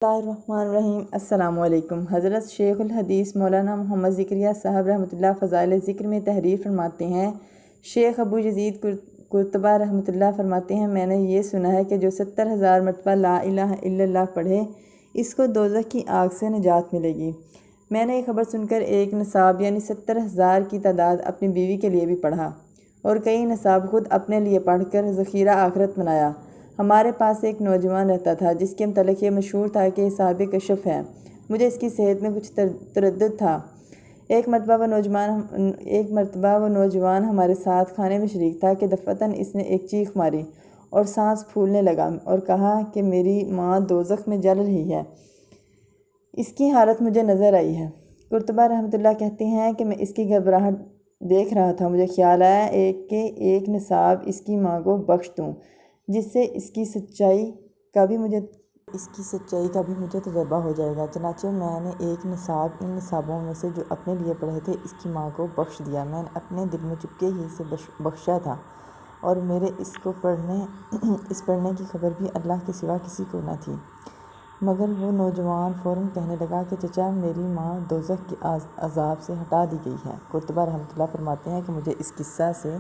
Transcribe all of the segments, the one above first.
الرحیم السلام علیکم۔ حضرت شیخ الحدیث مولانا محمد ذکریہ صاحب رحمۃ اللہ فضائل ذکر میں تحریر فرماتے ہیں۔ شیخ ابو یزید قرطبہ رحمۃ اللہ فرماتے ہیں، میں نے یہ سنا ہے کہ جو 70,000 مرتبہ لا الہ الا اللہ پڑھے اس کو دوزخ کی آگ سے نجات ملے گی۔ میں نے یہ خبر سن کر ایک نصاب یعنی 70,000 کی تعداد اپنی بیوی کے لیے بھی پڑھا اور کئی نصاب خود اپنے لیے پڑھ کر ذخیرہ آخرت بنایا۔ ہمارے پاس ایک نوجوان رہتا تھا جس کے متعلق یہ مشہور تھا کہ یہ صاحب کشف ہے۔ مجھے اس کی صحت میں کچھ تردد تھا۔ ایک مرتبہ وہ نوجوان ہمارے ساتھ کھانے میں شریک تھا کہ دفعتاً اس نے ایک چیخ ماری اور سانس پھولنے لگا اور کہا کہ میری ماں دوزخ میں جل رہی ہے۔ اس کی حالت مجھے نظر آئی ہے۔ قرطبہ رحمۃ اللہ کہتے ہیں کہ میں اس کی گھبراہٹ دیکھ رہا تھا۔ مجھے خیال آیا کہ ایک نصاب اس کی ماں کو بخش دوں جس سے اس کی سچائی کا بھی مجھے تجربہ ہو جائے گا۔ چنانچہ میں نے ایک نصاب ان نصابوں میں سے جو اپنے لیے پڑھے تھے اس کی ماں کو بخش دیا۔ میں نے اپنے دل میں چپکے ہی سے بخشا تھا اور میرے اس پڑھنے کی خبر بھی اللہ کے سوا کسی کو نہ تھی۔ مگر وہ نوجوان فوراً کہنے لگا کہ چچا میری ماں دوزخ کے عذاب سے ہٹا دی گئی ہے۔ قرطبہ رحمۃ اللہ فرماتے ہیں کہ مجھے اس قصہ سے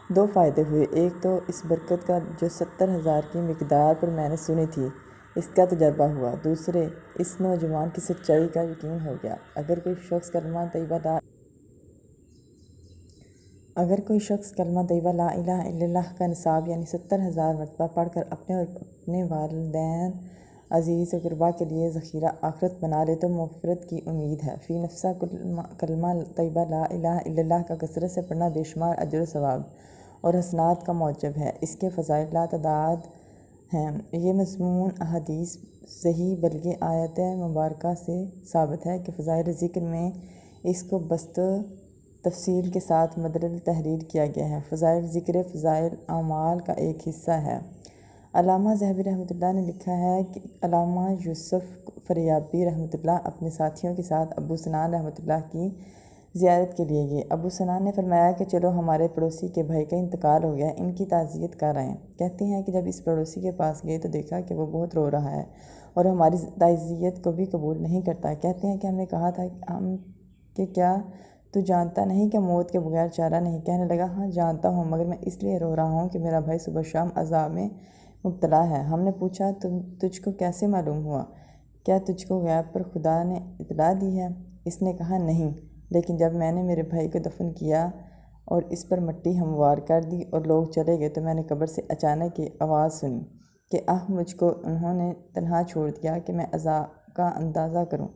2 فائدے ہوئے۔ ایک تو اس برکت کا جو 70,000 کی مقدار پر میں نے سنی تھی اس کا تجربہ ہوا۔ دوسرے اس نوجوان کی سچائی کا یقین ہو گیا۔ اگر کوئی شخص کلمہ طیبہ لا الہ الا اللہ کا نصاب یعنی 70,000 مرتبہ پڑھ کر اپنے اور اپنے والدین عزیز و اقربا کے لیے ذخیرہ آخرت بنا لے تو مغفرت کی امید ہے۔ فی نفسہ کلمہ طیبہ لا الہ الا اللہ کا کثرت سے پڑھنا بے شمار اجر و ثواب اور حسنات کا موجب ہے۔ اس کے فضائل لاتعداد ہیں۔ یہ مضمون احادیث صحیح بلکہ آیت مبارکہ سے ثابت ہے کہ فضائل ذکر میں اس کو بسط و تفصیل کے ساتھ مدلل تحریر کیا گیا ہے۔ فضائل ذکر فضائل اعمال کا ایک حصہ ہے۔ علامہ ذہبی رحمۃ اللہ نے لکھا ہے کہ علامہ یوسف فریابی رحمۃ اللہ اپنے ساتھیوں کے ساتھ ابو سنان رحمۃ اللہ کی زیارت کے لیے گئے۔ ابو سنان نے فرمایا کہ چلو ہمارے پڑوسی کے بھائی کا انتقال ہو گیا ہے، ان کی تعزیت کر آئیں۔ کہتے ہیں کہ جب اس پڑوسی کے پاس گئے تو دیکھا کہ وہ بہت رو رہا ہے اور ہماری تعزیت کو بھی قبول نہیں کرتا۔ کہتے ہیں کہ ہم نے کہا تھا کہ کیا تو جانتا نہیں کہ موت کے بغیر چارہ نہیں؟ کہنے لگا ہاں جانتا ہوں، مگر میں اس لیے رو رہا ہوں کہ میرا بھائی صبح شام عذاب میں مبتلا ہے۔ ہم نے پوچھا تجھ کو کیسے معلوم ہوا؟ کیا تجھ کو غیب پر خدا نے اطلاع دی ہے؟ اس نے کہا نہیں، لیکن جب میں نے میرے بھائی کو دفن کیا اور اس پر مٹی ہموار کر دی اور لوگ چلے گئے تو میں نے قبر سے اچانک یہ آواز سنی کہ مجھ کو انہوں نے تنہا چھوڑ دیا کہ میں عذاب کا اندازہ کروں۔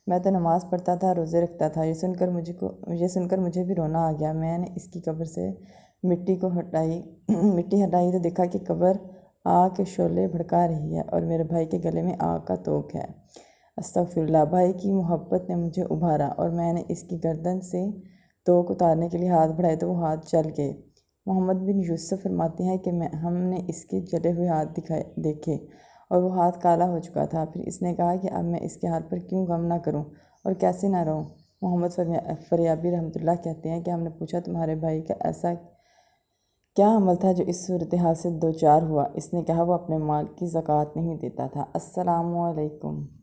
میں تو نماز پڑھتا تھا، روزے رکھتا تھا۔ یہ سن کر مجھے بھی رونا آ گیا۔ میں نے اس کی قبر سے مٹی ہٹائی تو دیکھا کہ قبر آگ کے شعلے بھڑکا رہی ہے اور میرے بھائی کے گلے میں آگ کا توق ہے۔ استغفراللہ۔ بھائی کی محبت نے مجھے ابھارا اور میں نے اس کی گردن سے توق اتارنے کے لیے ہاتھ بڑھائے تو وہ ہاتھ جل گئے۔ محمد بن یوسف فرماتے ہیں کہ ہم نے اس کے جلے ہوئے ہاتھ دیکھے اور وہ ہاتھ کالا ہو چکا تھا۔ پھر اس نے کہا کہ اب میں اس کے حال پر کیوں غم نہ کروں اور کیسے نہ رہوں؟ محمد فریابی رحمۃ اللہ کہتے ہیں کہ ہم نے پوچھا تمہارے بھائی کا ایسا کیا عمل تھا جو اس صورتحال سے دوچار ہوا؟ اس نے کہا وہ اپنے مال کی زکوٰۃ نہیں دیتا تھا۔ السلام علیکم۔